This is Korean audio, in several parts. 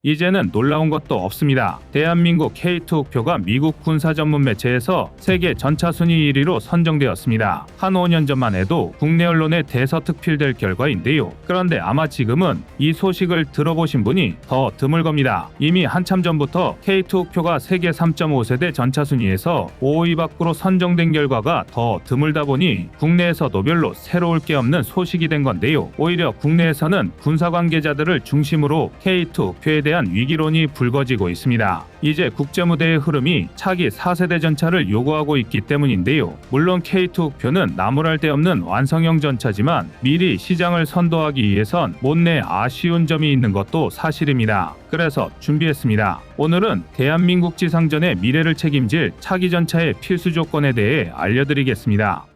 이제는 놀라운 것도 없습니다. 대한민국 K2 흑표가 미국 군사 전문 매체에서 세계 전차 순위 1위로 선정되었습니다. 한 5년 전만 해도 국내 언론에 대서특필될 결과인데요. 그런데 아마 지금은 이 소식을 들어보신 분이 더 드물 겁니다. 이미 한참 전부터 K2 흑표가 세계 3.5세대 전차 순위에서 5위 밖으로 선정된 결과가 더 드물다 보니 국내에서도 별로 새로울 게 없는 소식이 된 건데요. 오히려 국내에서는 군사 관계자들을 중심으로 K2 흑표에 대한 위기론이 불거지고 있습니다. 이제 국제무대의 흐름이 차기 4세대 전차를 요구하고 있기 때문인데요. 물론 K2 흑표는 나무랄 데 없는 완성형 전차지만 미리 시장을 선도하기 위해선 못내 아쉬운 점이 있는 것도 사실입니다. 그래서 준비했습니다. 오늘은 대한민국 지상전의 미래를 책임질 차기 전차의 필수 조건에 대해 알려드리겠습니다.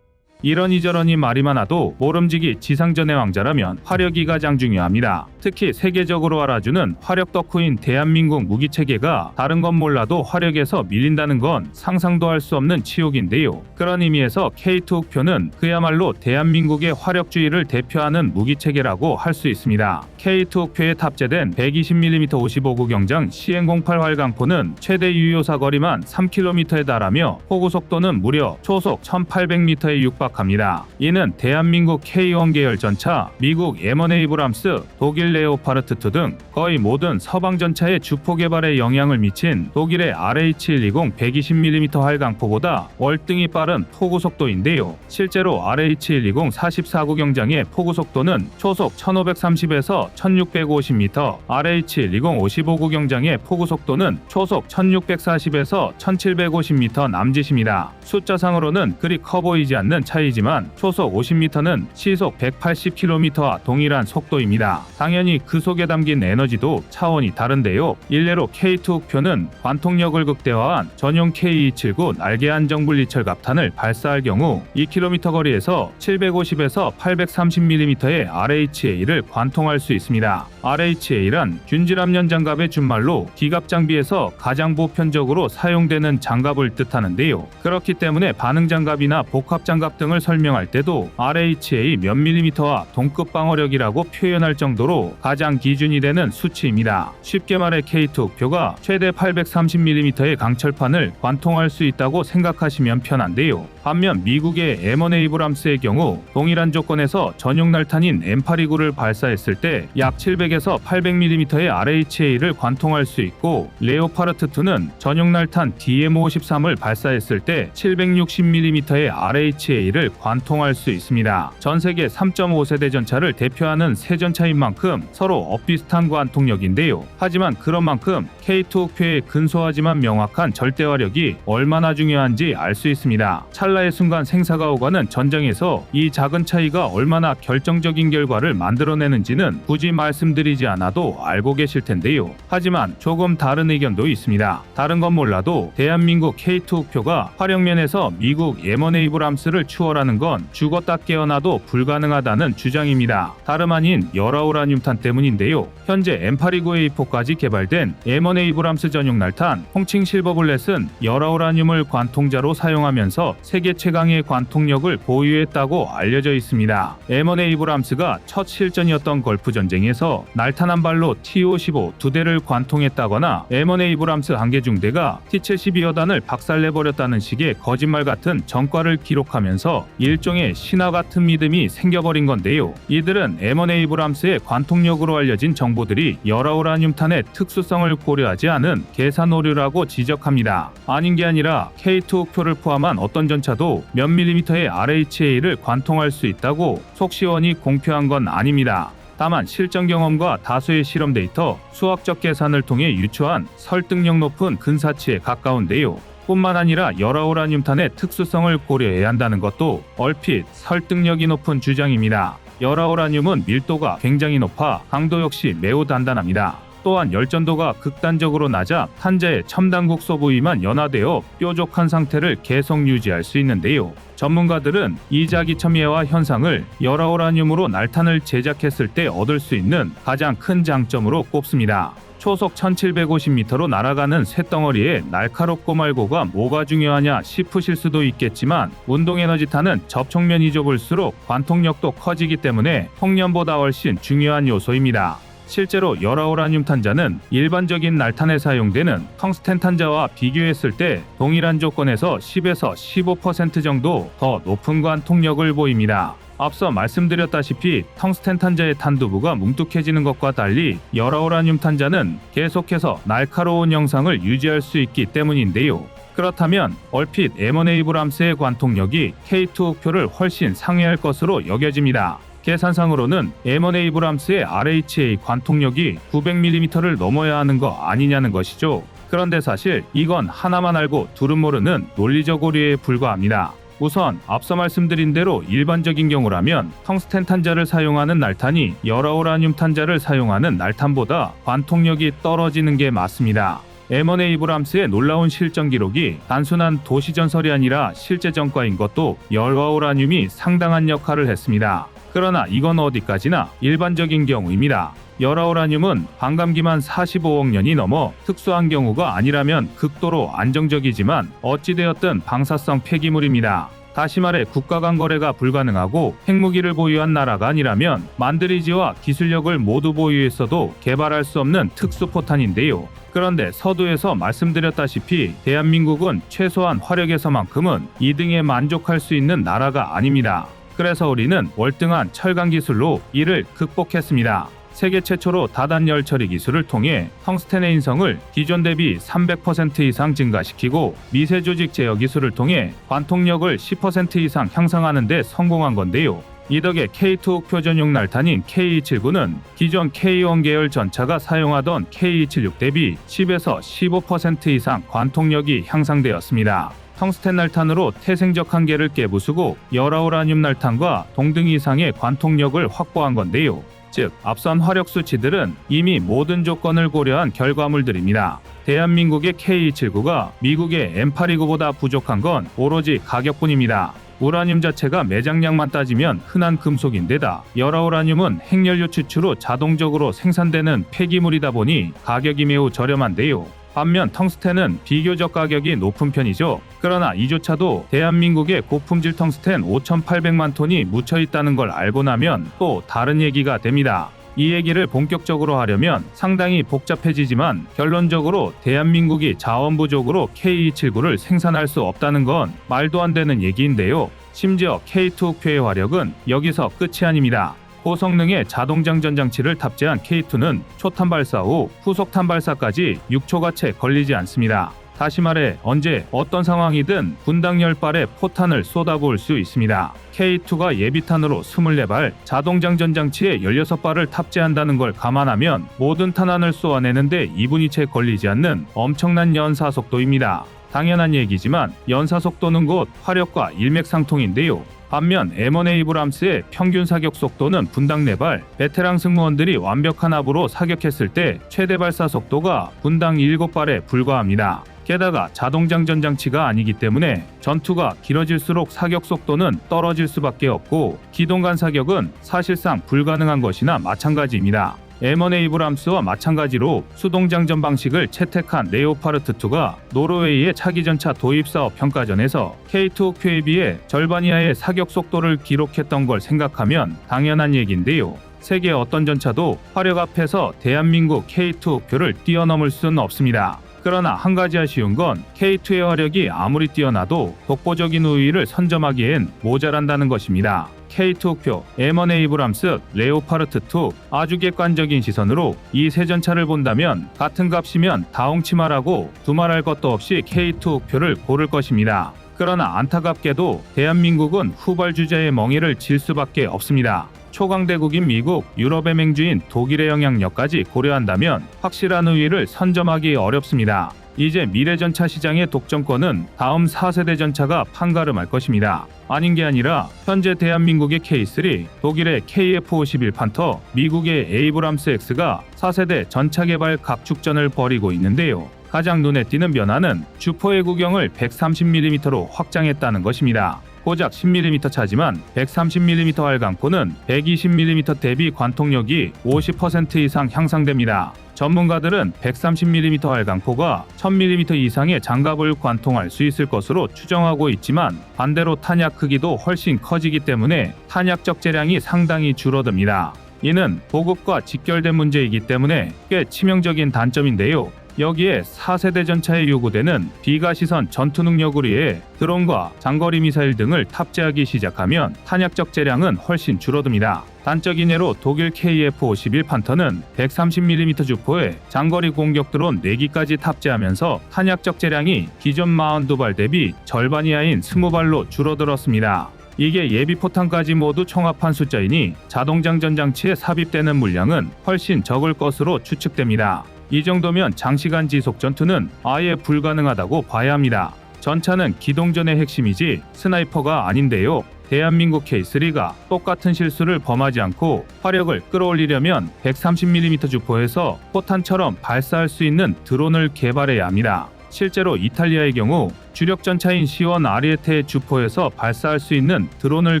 이러니저러니 말이 많아도 모름지기 지상전의 왕자라면 화력이가 장 중요합니다. 특히 세계적으로 알아주는 화력 덕후인 대한민국 무기체계가 다른 건 몰라도 화력에서 밀린다는 건 상상도 할 수 없는 치욕인데요. 그런 의미에서 K2 흑표는 그야말로 대한민국의 화력주의를 대표하는 무기체계라고 할 수 있습니다. K2 흑표에 탑재된 120mm 55구 경장 CN08 활강포는 최대 유효 사거리만 3km에 달하며 포구 속도는 무려 초속 1800m에 육박합니다. 이는 대한민국 K1 계열 전차, 미국 M1 에이브람스, 독일 레오파르트2 등 거의 모든 서방 전차의 주포 개발에 영향을 미친 독일의 RH120 120mm 활강포보다 월등히 빠른 포구 속도인데요. 실제로 RH120 44구 경장의 포구 속도는 초속 1530에서 1650m, RH120 55구 경장의 포구 속도는 초속 1640에서 1750m 남짓입니다. 숫자상으로는 그리 커 보이지 않는 차이지만 초속 50m는 시속 180km와 동일한 속도입니다. 당연히 그 속에 담긴 에너지도 차원이 다른데요. 일례로 K2 흑표는 관통력을 극대화한 전용 K279 날개 안정 분리철 갑탄을 발사할 경우 2km 거리에서 750에서 830mm의 RHA를 관통할 수 있습니다. RHA란 균질압련 장갑의 준말로 기갑 장비에서 가장 보편적으로 사용되는 장갑을 뜻하는데요. 그렇기 때문에 반응 장갑이나 복합 장갑 등을 설명할 때도 RHA 몇 밀리미터와 동급 방어력이라고 표현할 정도로 가장 기준이 되는 수치입니다. 쉽게 말해 K2 흑표가 최대 830mm의 강철판을 관통할 수 있다고 생각하시면 편한데요. 반면 미국의 M1 에이브람스의 경우 동일한 조건에서 전용 날탄인 M829를 발사했을 때 약 700에서 800mm의 RHA를 관통할 수 있고, 레오파르트2는 전용 날탄 DM53을 발사했을 때 760mm의 RHA를 관통할 수 있습니다. 전 세계 3.5세대 전차를 대표하는 세 전차인 만큼 서로 엇비슷한 관통력인데요. 하지만 그런 만큼 K2 흑표의 근소하지만 명확한 절대화력이 얼마나 중요한지 알 수 있습니다. 찰나의 순간 생사가 오가는 전장에서 이 작은 차이가 얼마나 결정적인 결과를 만들어내는지는 굳이 말씀드리지 않아도 알고 계실 텐데요. 하지만 조금 다른 의견도 있습니다. 다른 건 몰라도 대한민국 K2 흑표가 화력면에서 미국 M1 에이브람스를 추월하는 건 죽었다 깨어나도 불가능하다는 주장입니다. 다름 아닌 열화우라늄탄 때문인데요. 현재 M829A4까지 개발된 M1 에이브람스 전용 날탄 홍칭 실버블렛은 열화우라늄을 관통자로 사용하면서 세계 최강의 관통력을 보유했다고 알려져 있습니다. M1 에이브람스가 첫 실전이었던 걸프 전쟁에서 날탄 한 발로 T-55 두 대를 관통했다거나 M1 에이브람스 한 개 중대가 T-72여단을 박살내버렸다는 식의 거짓말 같은 전과를 기록하면서 일종의 신화 같은 믿음이 생겨버린 건데요. 이들은 M1 에이브람스의 관통력으로 알려진 정보들이 열화우라늄탄의 특수성을 고려하지 않은 계산 오류라고 지적합니다. 아닌 게 아니라 K2 흑표를 포함한 어떤 전차도 몇 밀리미터의 RHA를 관통할 수 있다고 속 시원히 공표한 건 아닙니다. 다만 실전 경험과 다수의 실험 데이터, 수학적 계산을 통해 유추한 설득력 높은 근사치에 가까운데요. 뿐만 아니라 열화우라늄탄의 특수성을 고려해야 한다는 것도 얼핏 설득력이 높은 주장입니다. 열화우라늄은 밀도가 굉장히 높아 강도 역시 매우 단단합니다. 또한 열전도가 극단적으로 낮아 탄자의 첨단 국소 부위만 연화되어 뾰족한 상태를 계속 유지할 수 있는데요. 전문가들은 이 자기첨예화 현상을 열화우라늄으로 날탄을 제작했을 때 얻을 수 있는 가장 큰 장점으로 꼽습니다. 초속 1750m로 날아가는 쇳덩어리에 날카롭고 말고가 뭐가 중요하냐 싶으실 수도 있겠지만 운동에너지탄은 접촉면이 좁을수록 관통력도 커지기 때문에 폭염보다 훨씬 중요한 요소입니다. 실제로 열화우라늄 탄자는 일반적인 날탄에 사용되는 텅스텐 탄자와 비교했을 때 동일한 조건에서 10에서 15% 정도 더 높은 관통력을 보입니다. 앞서 말씀드렸다시피 텅스텐 탄자의 탄두부가 뭉툭해지는 것과 달리 열화우라늄 탄자는 계속해서 날카로운 형상을 유지할 수 있기 때문인데요. 그렇다면 얼핏 M1A 관통력이 K2 흑표를 훨씬 상회할 것으로 여겨집니다. 계산상으로는 M1A RHA 관통력이 900mm를 넘어야 하는 거 아니냐는 것이죠. 그런데 사실 이건 하나만 알고 둘은 모르는 논리적 오류에 불과합니다. 우선 앞서 말씀드린 대로 일반적인 경우라면 텅스텐 탄자를 사용하는 날탄이 열화우라늄 탄자를 사용하는 날탄보다 관통력이 떨어지는 게 맞습니다. M1A 놀라운 실전 기록이 단순한 도시전설이 아니라 실제 전과인 것도 열화우라늄이 상당한 역할을 했습니다. 그러나 이건 어디까지나 일반적인 경우입니다. 열화우라늄은 반감기만 45억 년이 넘어 특수한 경우가 아니라면 극도로 안정적이지만 어찌되었든 방사성 폐기물입니다. 다시 말해 국가 간 거래가 불가능하고 핵무기를 보유한 나라가 아니라면 만드리지와 기술력을 모두 보유했어도 개발할 수 없는 특수포탄인데요. 그런데 서두에서 말씀드렸다시피 대한민국은 최소한 화력에서만큼은 2등에 만족할 수 있는 나라가 아닙니다. 그래서 우리는 월등한 철강 기술로 이를 극복했습니다. 세계 최초로 다단열 처리 기술을 통해 텅스텐의 인성을 기존 대비 300% 이상 증가시키고 미세 조직 제어 기술을 통해 관통력을 10% 이상 향상하는 데 성공한 건데요. 이 덕에 K2 흑표 전용 날탄인 K279는 기존 K1 계열 전차가 사용하던 K276 대비 10에서 15% 이상 관통력이 향상되었습니다. 텅스텐 날탄으로 태생적 한계를 깨부수고 열화우라늄 날탄과 동등 이상의 관통력을 확보한 건데요. 즉, 앞선 화력 수치들은 이미 모든 조건을 고려한 결과물들입니다. 대한민국의 K279가 미국의 M829보다 부족한 건 오로지 가격뿐입니다. 우라늄 자체가 매장량만 따지면 흔한 금속인데다 열화우라늄은 핵연료 추출로 자동적으로 생산되는 폐기물이다 보니 가격이 매우 저렴한데요. 반면 텅스텐은 비교적 가격이 높은 편이죠. 그러나 이조차도 대한민국에 고품질 텅스텐 5,800만 톤이 묻혀 있다는 걸 알고 나면 또 다른 얘기가 됩니다. 이 얘기를 본격적으로 하려면 상당히 복잡해지지만 결론적으로 대한민국이 자원 부족으로 K279를 생산할 수 없다는 건 말도 안 되는 얘기인데요. 심지어 K2 흑표의 화력은 여기서 끝이 아닙니다. 고성능의 자동장전 장치를 탑재한 K2는 초탄 발사 후 후속탄 발사까지 6초가 채 걸리지 않습니다. 다시 말해 언제 어떤 상황이든 분당 10발의 포탄을 쏟아부을 수 있습니다. K2가 예비탄으로 24발, 자동장전 장치에 16발을 탑재한다는 걸 감안하면 모든 탄환을 쏘아내는데 2분이 채 걸리지 않는 엄청난 연사속도입니다. 당연한 얘기지만 연사속도는 곧 화력과 일맥상통인데요. 반면 M1A 평균 사격 속도는 분당 4발, 베테랑 승무원들이 완벽한 합으로 사격했을 때 최대 발사 속도가 분당 7발에 불과합니다. 게다가 자동장전 장치가 아니기 때문에 전투가 길어질수록 사격 속도는 떨어질 수밖에 없고 기동간 사격은 사실상 불가능한 것이나 마찬가지입니다. M1A 마찬가지로 수동장전 방식을 채택한 레오파르트2가 노르웨이의 차기전차 도입사업 평가전에서 K2 흑표에 비해 절반 이하의 사격 속도를 기록했던 걸 생각하면 당연한 얘기인데요. 세계 어떤 전차도 화력 앞에서 대한민국 K2 흑표를 뛰어넘을 수는 없습니다. 그러나 한 가지 아쉬운 건 K2의 화력이 아무리 뛰어나도 독보적인 우위를 선점하기엔 모자란다는 것입니다. K2 흑표, M1A 레오파르트2 아주 객관적인 시선으로 이 세 전차를 본다면 같은 값이면 다홍치마라고 두말할 것도 없이 K2 흑표를 고를 것입니다. 그러나 안타깝게도 대한민국은 후발주자의 멍에를 질 수밖에 없습니다. 초강대국인 미국, 유럽의 맹주인 독일의 영향력까지 고려한다면 확실한 우위를 선점하기 어렵습니다. 이제 미래전차 시장의 독점권은 다음 4세대 전차가 판가름할 것입니다. 아닌 게 아니라 현재 대한민국의 K3, 독일의 KF-51 판터, 미국의 에이브람스 X가 4세대 전차 개발 각축전을 벌이고 있는데요. 가장 눈에 띄는 변화는 주포의 구경을 130mm로 확장했다는 것입니다. 고작 10mm 차지만 130mm 활강포는 120mm 대비 관통력이 50% 이상 향상됩니다. 전문가들은 130mm 활강포가 1000mm 이상의 장갑을 관통할 수 있을 것으로 추정하고 있지만 반대로 탄약 크기도 훨씬 커지기 때문에 탄약 적재량이 상당히 줄어듭니다. 이는 보급과 직결된 문제이기 때문에 꽤 치명적인 단점인데요. 여기에 4세대 전차에 요구되는 비가시선 전투 능력을 위해 드론과 장거리 미사일 등을 탑재하기 시작하면 탄약 적재량은 훨씬 줄어듭니다. 단적인 예로 독일 KF-51 판터는 130mm 주포에 장거리 공격 드론 4기까지 탑재하면서 탄약 적재량이 기존 42발 대비 절반 이하인 20발로 줄어들었습니다. 이게 예비 포탄까지 모두 총합한 숫자이니 자동장전 장치에 삽입되는 물량은 훨씬 적을 것으로 추측됩니다. 이 정도면 장시간 지속 전투는 아예 불가능하다고 봐야 합니다. 전차는 기동전의 핵심이지 스나이퍼가 아닌데요. 대한민국 K3가 똑같은 실수를 범하지 않고 화력을 끌어올리려면 130mm 주포에서 포탄처럼 발사할 수 있는 드론을 개발해야 합니다. 실제로 이탈리아의 경우 주력 전차인 C1 아리에테의 주포에서 발사할 수 있는 드론을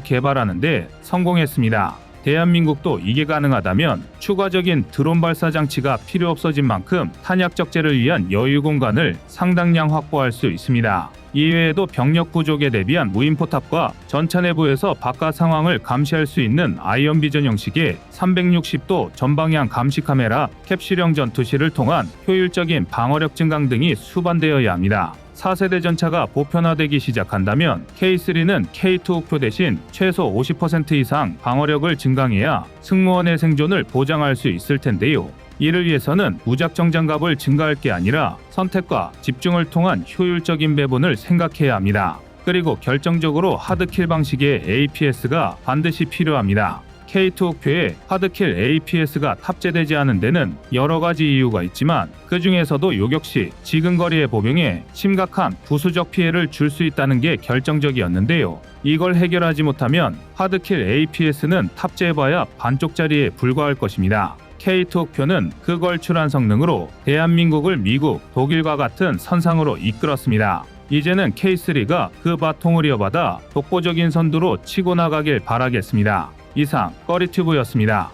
개발하는데 성공했습니다. 대한민국도 이게 가능하다면 추가적인 드론 발사 장치가 필요 없어진 만큼 탄약 적재를 위한 여유 공간을 상당량 확보할 수 있습니다. 이외에도 병력 부족에 대비한 무인포탑과 전차 내부에서 바깥 상황을 감시할 수 있는 아이언비전 형식의 360도 전방향 감시 카메라, 캡슐형 전투실을 통한 효율적인 방어력 증강 등이 수반되어야 합니다. 4세대 전차가 보편화되기 시작한다면 K3는 K2 우표 대신 최소 50% 이상 방어력을 증강해야 승무원의 생존을 보장할 수 있을 텐데요. 이를 위해서는 무작정 장갑을 증가할 게 아니라 선택과 집중을 통한 효율적인 배분을 생각해야 합니다. 그리고 결정적으로 하드킬 방식의 APS가 반드시 필요합니다. K2 우표에 하드킬 APS가 탑재되지 않은 데는 여러 가지 이유가 있지만 그 중에서도 요격시 지근거리의 보병에 심각한 부수적 피해를 줄 수 있다는 게 결정적이었는데요. 이걸 해결하지 못하면 하드킬 APS는 탑재해봐야 반쪽짜리에 불과할 것입니다. K2 우표는 그 걸출한 성능으로 대한민국을 미국, 독일과 같은 선상으로 이끌었습니다. 이제는 K3가 그 바통을 이어받아 독보적인 선두로 치고 나가길 바라겠습니다. 이상 꺼리튜브였습니다.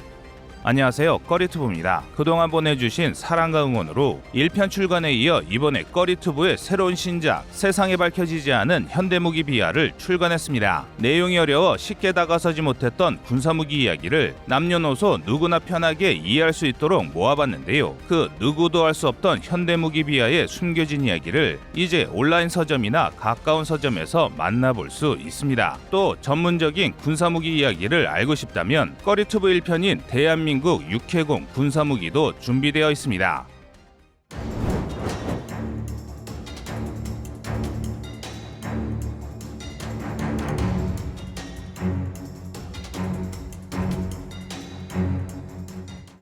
안녕하세요, 꺼리튜브입니다. 그동안 보내주신 사랑과 응원으로 1편 출간에 이어 이번에 꺼리튜브의 새로운 신작 세상에 밝혀지지 않은 현대무기 비하를 출간했습니다. 내용이 어려워 쉽게 다가서지 못했던 군사무기 이야기를 남녀노소 누구나 편하게 이해할 수 있도록 모아봤는데요. 그 누구도 알 수 없던 현대무기 비하의 숨겨진 이야기를 이제 온라인 서점이나 가까운 서점에서 만나볼 수 있습니다. 또 전문적인 군사무기 이야기를 알고 싶다면 꺼리튜브 1편인 대한민국 육해공 군사무기도 준비되어 있습니다.